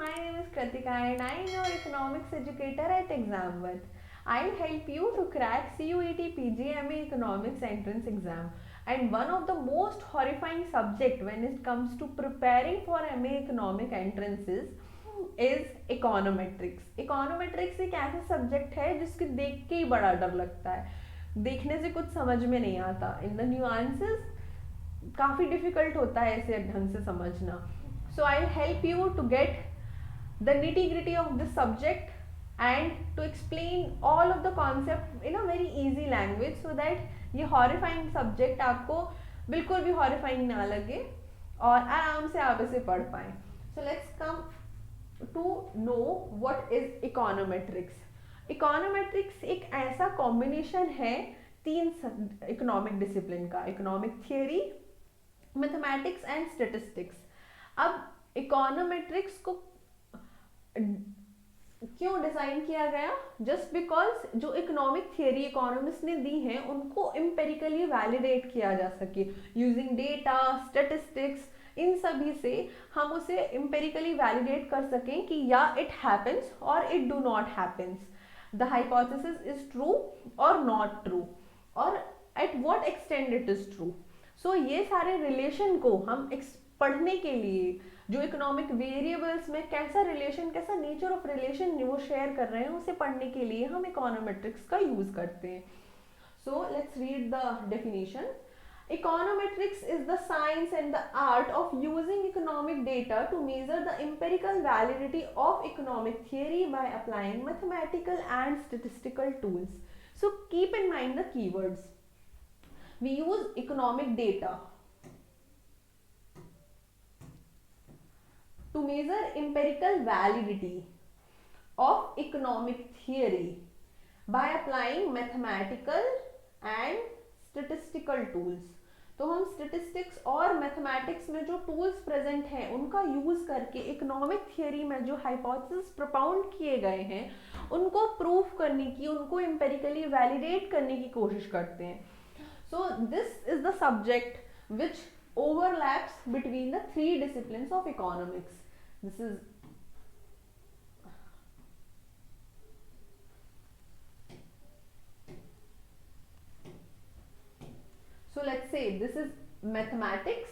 my name is Kritika and I am your economics educator at Examwat. I'll help you to crack CUET PGMA economics entrance exam. And one of the most horrifying subject when it comes to preparing for MA economic entrances is econometrics. Econometrics एक ऐसा subject है जिसके देख के ही बड़ा डर लगता है, देखने से कुछ समझ में नहीं आता, इन द न्यूआंसेस काफ़ी डिफिकल्ट होता है इसे ढंग से समझना. So I'll help you to get the nitty gritty of this subject and to explain all of the concept in a very easy language so that ये horrifying subject आपको बिल्कुल भी horrifying ना लगे और आराम से आप इसे पढ़ पाएं. So let's come to know what is econometrics. Econometrics एक ऐसा combination है तीन इकोनॉमिक डिसिप्लिन का, economic theory, mathematics and statistics. अब इकोनोमेट्रिक्स को क्यों डिजाइन किया गया? जस्ट बिकॉज जो इकोनॉमिक थियरी इकोनॉमिस्ट ने दी है उनको एम्पेरिकली वैलिडेट किया जा सके यूजिंग डेटा, स्टेटिस्टिक्स, इन सभी से हम उसे एम्पेरिकली वैलिडेट कर सकें कि या इट हैपेंस और it do not happens, the hypothesis is true और नॉट ट्रू, और at what extend it is true. So ये सारे रिलेशन को हम पढ़ने के लिए जो इकोनॉमिक वेरिएबल्स में कैसा रिलेशन, कैसा नेचर ऑफ रिलेशन वो शेयर कर रहे हैं, उसे पढ़ने के लिए हम इकोनोमेट्रिक्स का यूज करते हैं. So let's read the definition. Econometrics is the science and the art of using economic data to measure the empirical validity of economic theory by applying mathematical and statistical tools. So keep in mind the keywords. We use economic data to measure empirical validity of economic theory by applying mathematical and statistical tools. तो हम statistics और mathematics में जो tools present हैं उनका use करके economic theory में जो हाइपोथेसिस प्रोपाउंड किए गए हैं उनको प्रूफ करने की, उनको एम्पेरिकली वैलिडेट करने की कोशिश करते हैं. सो this is the subject which overlaps between the three disciplines of economics. This is so let's say this is mathematics,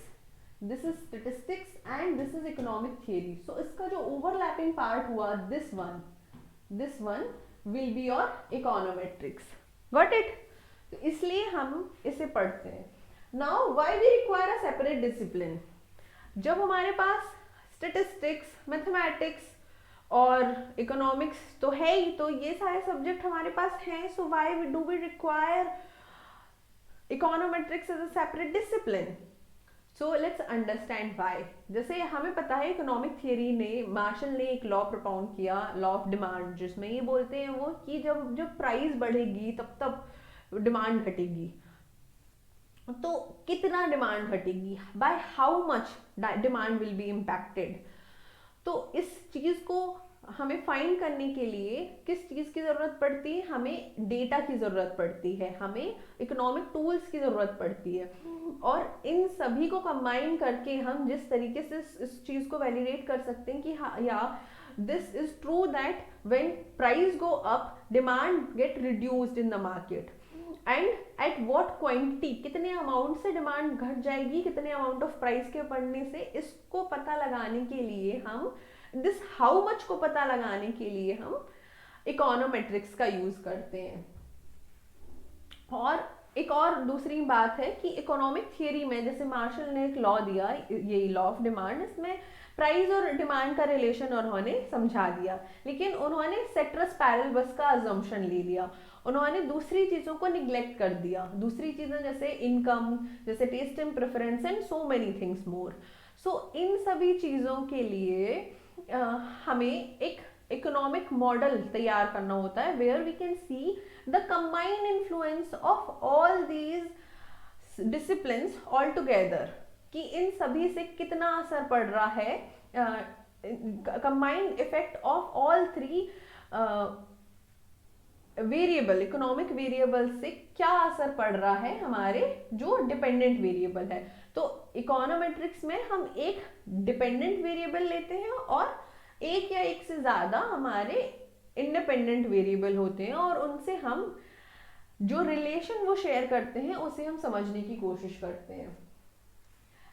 this is statistics and this is economic theory. So इसका जो overlapping part हुआ, this one will be your econometrics. Got it? तो इसलिए हम इसे पढ़ते हैं. Now why we require a separate discipline? जब हमारे पास स्टेटिस्टिक्स, मैथमेटिक्स और इकोनॉमिक्स तो है ही, तो ये सारे सब्जेक्ट हमारे पास हैं, so why do we require econometrics as a separate discipline? So let's understand why. जैसे हमें पता है इकोनॉमिक थियरी ने, मार्शल ने एक लॉ प्रोपाउंड किया, लॉ ऑफ डिमांड, जिसमें ये बोलते हैं वो कि जब जब प्राइस बढ़ेगी तब तब डिमांड घटेगी. तो कितना डिमांड घटेगी, by how much demand will be impacted. तो इस चीज को हमें फाइंड करने के लिए किस चीज की जरूरत पड़ती है? हमें डेटा की जरूरत पड़ती है, हमें इकोनॉमिक टूल्स की जरूरत पड़ती है, और इन सभी को कंबाइन करके हम जिस तरीके से इस चीज को वैलिडेट कर सकते हैं कि हाँ, या this is true that when price go up demand gate reduced in the market, and at what quantity, कितने अमाउंट से डिमांड घट जाएगी, कितने अमाउंट ऑफ प्राइस के बढ़ने से, इसको पता लगाने के लिए हम दिस हाउ मच को पता लगाने के लिए हम इकोनोमेट्रिक्स का यूज करते हैं. और एक और दूसरी बात है कि इकोनॉमिक थियरी में जैसे मार्शल ने एक लॉ दिया, ये लॉ ऑफ डिमांड, इसमें प्राइस और डिमांड का रिलेशन उन्होंने समझा दिया, लेकिन उन्होंने सेट्रस पैरेलबस का अजम्पशन ले लिया. उन्होंने दूसरी चीजों को निग्लेक्ट कर दिया, दूसरी चीजें जैसे इनकम, जैसे taste and preference and so many things more. So इन सभी चीजों के लिए हमें एक इकोनॉमिक मॉडल तैयार करना होता है where we can see the combined influence of all these disciplines all together, कि इन सभी से कितना असर पड़ रहा है, combined effect of all three variable, economic variable से क्या असर पड़ रहा है हमारे जो डिपेंडेंट वेरिएबल है. तो इकोनोमेट्रिक्स में हम एक डिपेंडेंट वेरिएबल लेते हैं और एक या एक से ज़्यादा हमारे इंडिपेंडेंट वेरिएबल होते हैं और उनसे हम जो रिलेशन वो शेयर करते हैं उसे हम समझने की कोशिश करते हैं,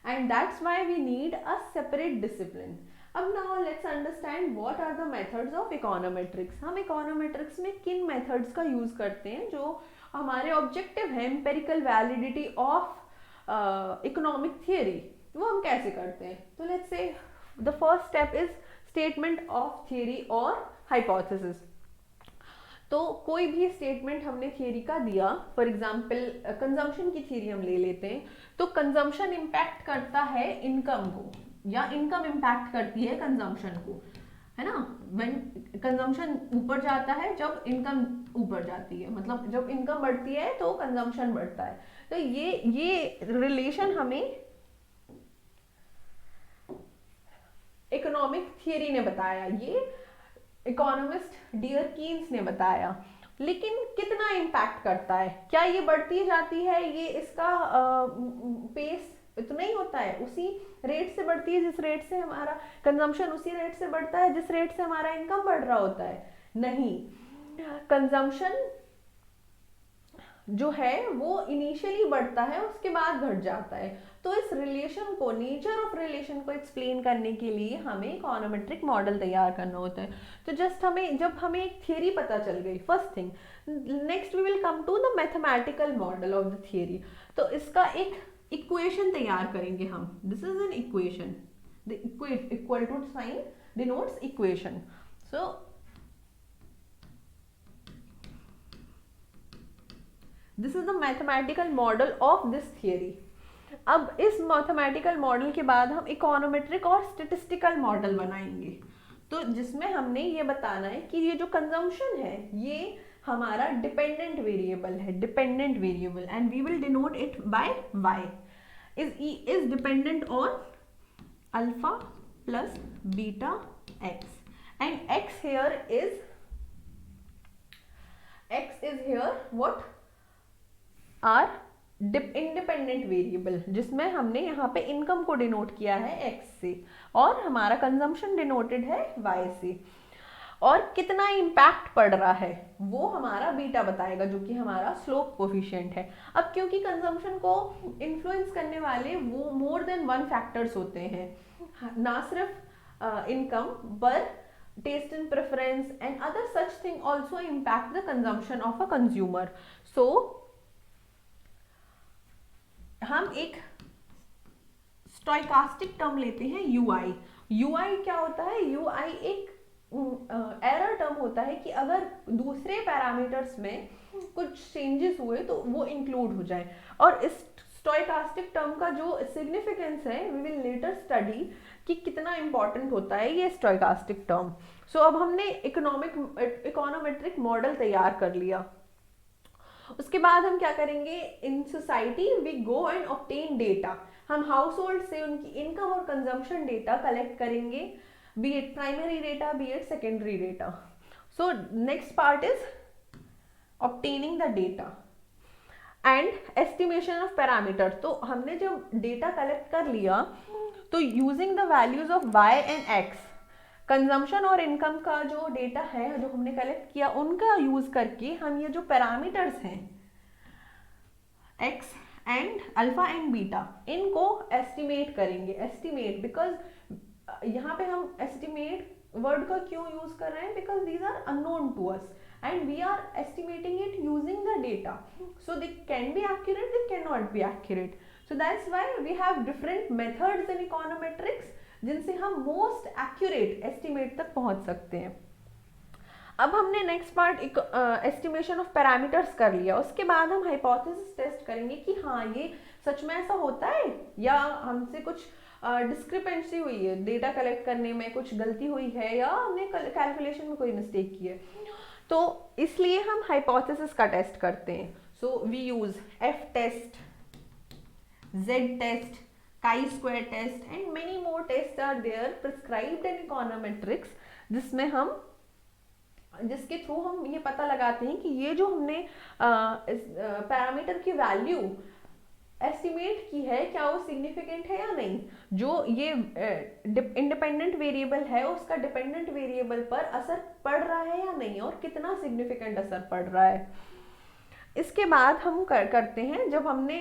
and that's why we need a separate discipline. अब now let's understand what are the methods of econometrics. हम इकोनोमेट्रिक्स में किन मेथड्स का यूज करते हैं जो हमारे ऑब्जेक्टिव है empirical validity of economic theory, वो हम कैसे करते हैं। तो let's say the first step is statement of theory और हाइपोथेसिस। तो कोई भी स्टेटमेंट हमने थियरी का दिया, फॉर एग्जांपल कंजम्पशन की थियरी हम ले लेते हैं, तो कंजम्पशन इम्पैक्ट करता है इनकम को या इनकम इम्पैक्ट करती है कंजम्पशन को, है ना। व्हेन कंजम्पशन ऊपर जाता है, जब इनकम ऊपर जाती है, मतलब जब इनकम बढ़ती है तो कंजम्पशन बढ़ता है। तो ये रिलेशन हमें इकोनॉमिक थियरी ने बताया, ये इकोनॉमिस्ट डियर कीन्स ने बताया। लेकिन कितना इम्पैक्ट करता है, क्या ये बढ़ती जाती है, ये इसका पेस इतना ही होता है, उसी रेट से बढ़ती है जिस रेट से हमारा कंजम्पशन, उसी रेट से बढ़ता है जिस रेट से हमारा इनकम बढ़ रहा होता है? नहीं, कंजम्पशन जो है वो इनिशियली बढ़ता है, उसके बाद घट जाता है। तो इस रिलेशन को, नेचर ऑफ रिलेशन को एक्सप्लेन करने के लिए हमें इकोनोमेट्रिक मॉडल तैयार करना होता है। तो जस्ट जब हमें एक थियरी पता चल गई, first thing, next we will come to the mathematical model of the theory. तो इसका एक इक्वेशन तैयार करेंगे हम। This is an equation, the equal to sign denotes equation. So this is the mathematical model of this theory. अब इस mathematical model के बाद हम इकोनोमेट्रिक और स्टैटिस्टिकल मॉडल बनाएंगे, तो जिसमें हमने ये बताना है कि ये जो कंजम्पशन है ये हमारा डिपेंडेंट वेरिएबल है, dependent variable, and we will denote it by y is dependent on alpha plus beta x, and x is here what are independent variable, जिसमें हमने यहाँ पे इनकम को डिनोट किया है x से और हमारा कंजम्पशन डिनोटेड है y से, और कितना इम्पैक्ट पड़ रहा है वो हमारा बीटा बताएगा, जो कि हमारा स्लोप कोफिशिएंट है। अब क्योंकि कंजम्पशन को इन्फ्लुएंस करने वाले वो मोर देन वन फैक्टर्स होते हैं, ना सिर्फ income but taste and preference and other such thing also impact the consumption of a consumer. So हम एक स्टोइकास्टिक टर्म लेते हैं यूआई। यूआई क्या होता है? यूआई एक एरर टर्म होता है कि अगर दूसरे पैरामीटर्स में कुछ चेंजेस हुए तो वो इंक्लूड हो जाए, और इस स्टोइकास्टिक टर्म का जो सिग्निफिकेंस है वी विल लेटर स्टडी कि कितना इंपॉर्टेंट होता है ये स्टोइकास्टिक टर्म। सो अब हमने इकोनोमेट्रिक मॉडल तैयार कर लिया, उसके बाद हम क्या करेंगे, in society we go and obtain data. हम हाउस होल्ड से उनकी इनकम और कंजम्पशन डेटा कलेक्ट करेंगे, be it primary data be it secondary data. So next part is obtaining the data and estimation of parameter. तो हमने जब डेटा कलेक्ट कर लिया तो using the values of y and x, consumption और इनकम का जो डेटा है जो हमने कलेक्ट किया उनका यूज करके हम ये जो पैरामीटर्स हैं x and alpha and beta, इनको एस्टिमेट करेंगे। एस्टिमेट बिकॉज यहाँ पे हम एस्टिमेट वर्ड का क्यों यूज कर रहे हैं, because these are unknown to us and we are estimating it using the data, so they can be accurate, they cannot be accurate. So that's why we have different methods in econometrics जिनसे हम most accurate estimate तक पहुंच सकते हैं। अब हमने next part estimation of parameters कर लिया, उसके बाद हम हाइपोथेसिस टेस्ट करेंगे कि हाँ ये सच में ऐसा होता है या हमसे कुछ डिस्क्रिपेंसी हुई है, डेटा कलेक्ट करने में कुछ गलती हुई है या हमने कैलकुलेशन में कोई मिस्टेक की है। तो इसलिए हम हाइपोथेसिस का टेस्ट करते हैं। So we use F test, Z test, chi square test and many more test are there prescribed in econometrics, जिसके थ्रू हम ये पता लगाते हैं कि ये जो हमने पैरामीटर की वैल्यू एस्टिमेट एस्टिमेट की है क्या वो सिग्निफिकेंट है या नहीं, जो ये इंडिपेंडेंट वेरिएबल है उसका डिपेंडेंट वेरिएबल पर असर पड़ रहा है या नहीं, और कितना सिग्निफिकेंट असर पड़ रहा है। इसके बाद हम करते हैं, जब हमने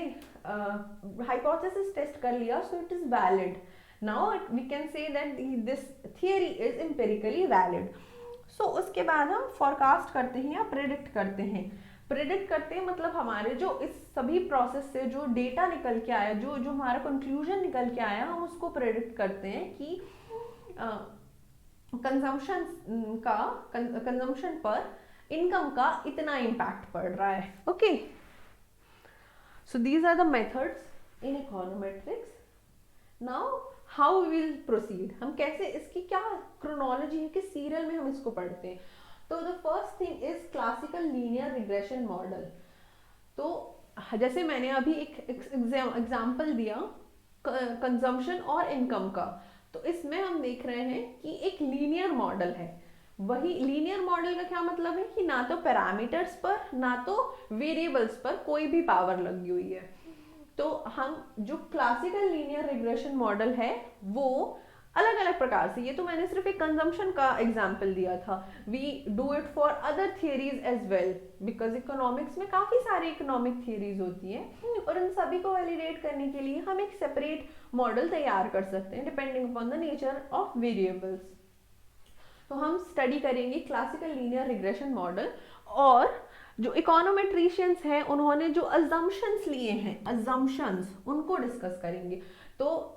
हाइपोथेसिस टेस्ट कर लिया so it is valid, now we can say that this theory is empirically valid. So उसके बाद हम फॉरकास्ट करते हैं या प्रेडिक्ट करते हैं। प्रेडिक्ट करते हैं मतलब हमारे जो इस सभी प्रोसेस से जो डेटा निकल के आया, जो जो हमारा कंक्लूजन निकल के आया, हम उसको प्रेडिक्ट करते हैं कि कंजम्पशन पर इनकम का इतना इम्पैक्ट पड़ रहा है। Okay, so these are the methods in econometrics. Now how we will proceed, हम कैसे, इसकी क्या क्रोनोलॉजी है कि सीरियल में हम इसको पढ़ते हैं। तो the first thing is classical linear regression model. तो जैसे मैंने अभी एक एग्जाम्पल दिया कंजम्पशन और इनकम का, तो इसमें हम देख रहे हैं कि एक लीनियर मॉडल है। वही लीनियर मॉडल का क्या मतलब है कि ना तो पैरामीटर्स पर ना तो वेरिएबल्स पर कोई भी पावर लगी हुई है। तो हम जो क्लासिकल लीनियर रिग्रेशन मॉडल है वो अलग अलग प्रकार से, ये तो मैंने सिर्फ एक कंजम्पशन का एग्जाम्पल दिया था, we do it for other theories as well, because economics में काफी सारी इकोनॉमिक थियरीज होती हैं और इन सभी को वैलिडेट करने के लिए हम एक सेपरेट मॉडल तैयार कर सकते हैं depending upon the nature of variables. तो हम स्टडी करेंगे क्लासिकल लीनियर रिग्रेशन मॉडल, और जो इकोनोमेट्रिशियंस हैं उन्होंने जो अजम्पशंस लिए हैं, अजम्पशंस उनको डिस्कस करेंगे। तो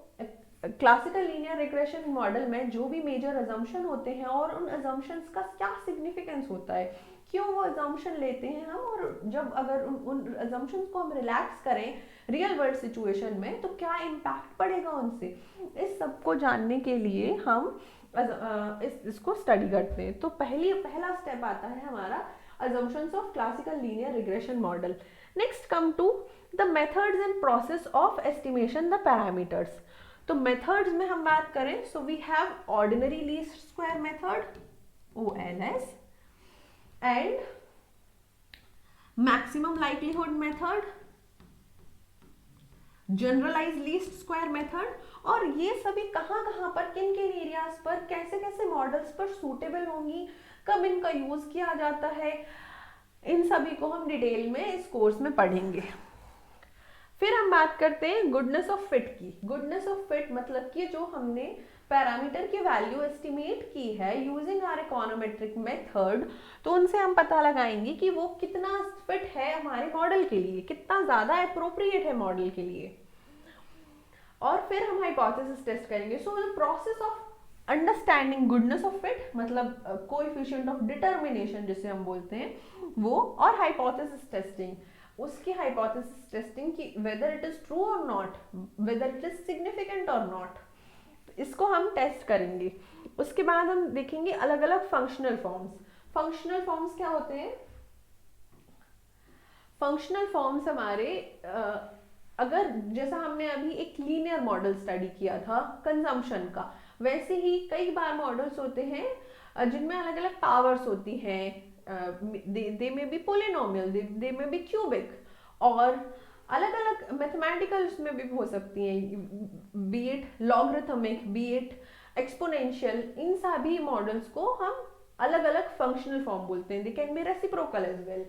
क्लासिकल लीनियर रिग्रेशन मॉडल में जो भी मेजर अजम्पशन होते हैं और उन अजम्पशंस का क्या सिग्निफिकेंस होता है, क्यों वो अजम्पशन लेते हैं हम, और जब अगर उन अजम्पशंस को हम रिलैक्स करें रियल वर्ल्ड सिचुएशन में तो क्या इम्पैक्ट पड़ेगा उनसे, इस सब को जानने के लिए हम इसको स्टडी करते हैं। तो पहला स्टेप आता है हमारा assumptions of classical linear regression model. Next come to the methods and process of estimation the parameters. तो methods में हम बात करें, so we have ordinary least square method OLS and maximum likelihood method, generalize least square method, और ये सभी कहाँ कहाँ पर किन किन एरियाज पर कैसे कैसे मॉडल्स पर सूटेबल होंगी, कब इनका यूज किया जाता है, इन सभी को हम डिटेल में इस कोर्स में पढ़ेंगे। फिर हम बात करते हैं गुडनेस ऑफ फिट की। गुडनेस ऑफ फिट मतलब कि जो हमने पैरामीटर की वैल्यू एस्टिमेट की है यूजिंग आवर इकोनोमेट्रिक मेथड, तो उनसे हम पता लगाएंगे कि वो कितना फिट है हमारे मॉडल के लिए, कितना ज्यादा अप्रोप्रिएट है मॉडल के लिए। और फिर हम हाइपोथेसिस टेस्ट करेंगे। So the process of understanding goodness of fit मतलब कोएफिशिएंट ऑफ डिटर्मिनेशन जिसे हम बोलते हैं वो, और हाइपोथेसिस टेस्टिंग, उसकी हाइपोथेसिस टेस्टिंग की वेदर इट इज ट्रू और not, whether it is significant और नॉट, इसको हम टेस्ट करेंगे। उसके बाद हम देखेंगे अलग अलग फंक्शनल फॉर्म्स। फंक्शनल फॉर्म्स क्या होते हैं? फंक्शनल फॉर्म्स हमारे अगर जैसा हमने अभी एक लीनियर मॉडल स्टडी किया था कंजम्पशन का, वैसे ही कई बार मॉडल्स होते हैं जिनमें अलग अलग पावर्स होती हैं, दे में बी पोलिनोमियल, दे में बी क्यूबिक, और अलग अलग मैथमेटिकल में भी हो सकती हैं, be it logarithmic, be it exponential. इन सभी मॉडल्स को हम अलग अलग फंक्शनल फॉर्म बोलते हैं। They can be reciprocal as well.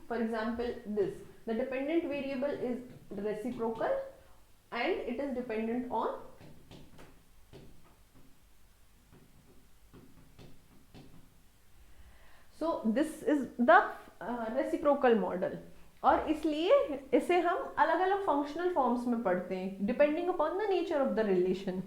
For example this, the dependent variable is reciprocal and it is dependent on so this is the reciprocal model, और इसलिए इसे हम अलग अलग फंक्शनल फॉर्म्स में पढ़ते हैं depending upon the nature of the relation.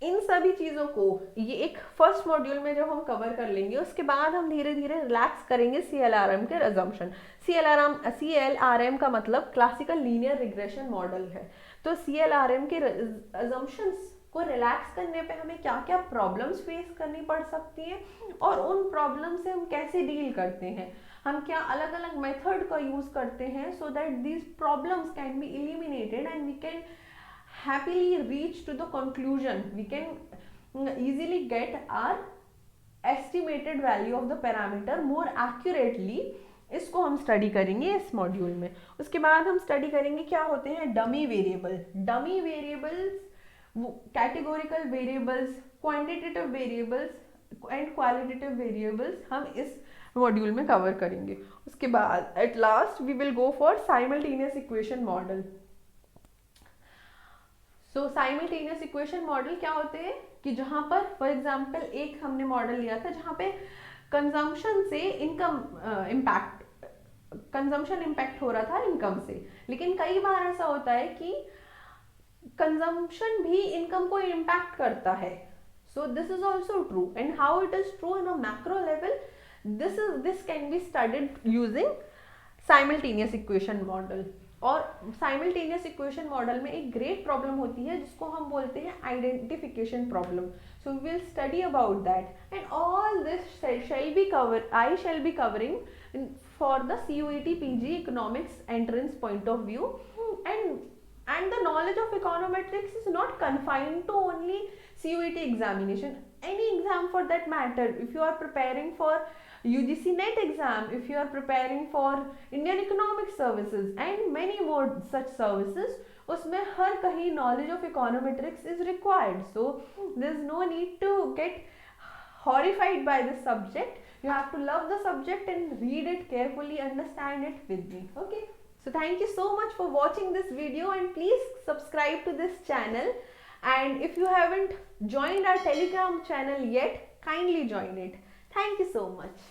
इन सभी चीजों को ये एक फर्स्ट मॉड्यूल में जब हम कवर कर लेंगे, उसके बाद हम धीरे धीरे रिलैक्स करेंगे CLRM के अजम्पशन। CLRM का मतलब क्लासिकल लीनियर रिग्रेशन मॉडल है। तो CLRM के अजम्पशंस को रिलैक्स करने पे हमें क्या क्या प्रॉब्लम्स फेस करनी पड़ सकती हैं, और उन प्रॉब्लम से हम कैसे डील करते हैं, हम क्या अलग अलग मेथड का यूज करते हैं so that these problems can be eliminated and we can happily reach to the conclusion, we can easily get our estimated value of the parameter more accurately इसको हम स्टडी करेंगे इस मॉड्यूल में। उसके बाद हम स्टडी करेंगे क्या होते हैं dummy variable. Dummy variables, categorical variables, quantitative variables and qualitative variables हम इस मॉड्यूल में कवर करेंगे। उसके बाद at last we will go for simultaneous equation model. So simultaneous equation model क्या होते हैं कि जहां पर फॉर एग्जांपल एक हमने मॉडल लिया था जहां पे कंजम्पशन से इनकम कंजम्पशन इम्पैक्ट हो रहा था इनकम से, लेकिन कई बार ऐसा होता है कि कंजम्पशन भी इनकम को इम्पैक्ट करता है। सो this is also true and how it is true in a macro level, this can be studied using simultaneous equation model. और साइमल्टेनियस इक्वेशन मॉडल में एक ग्रेट प्रॉब्लम होती है जिसको हम बोलते हैं identification problem. So we will study about that and all this shall be cover I shall be covering for the CUET PG economics entrance point of view, and the knowledge of econometrics is not confined to only CUET examination, any exam for that matter. If you are preparing for UGC NET exam, if you are preparing for Indian Economic Services and many more such services, उसमें हर कहीं knowledge of econometrics is required. So there is no need to get horrified by this subject. You have to love the subject and read it carefully, understand it with me. Okay, so thank you so much for watching this video and please subscribe to this channel, and if you haven't joined our Telegram channel yet, kindly join it. Thank you so much.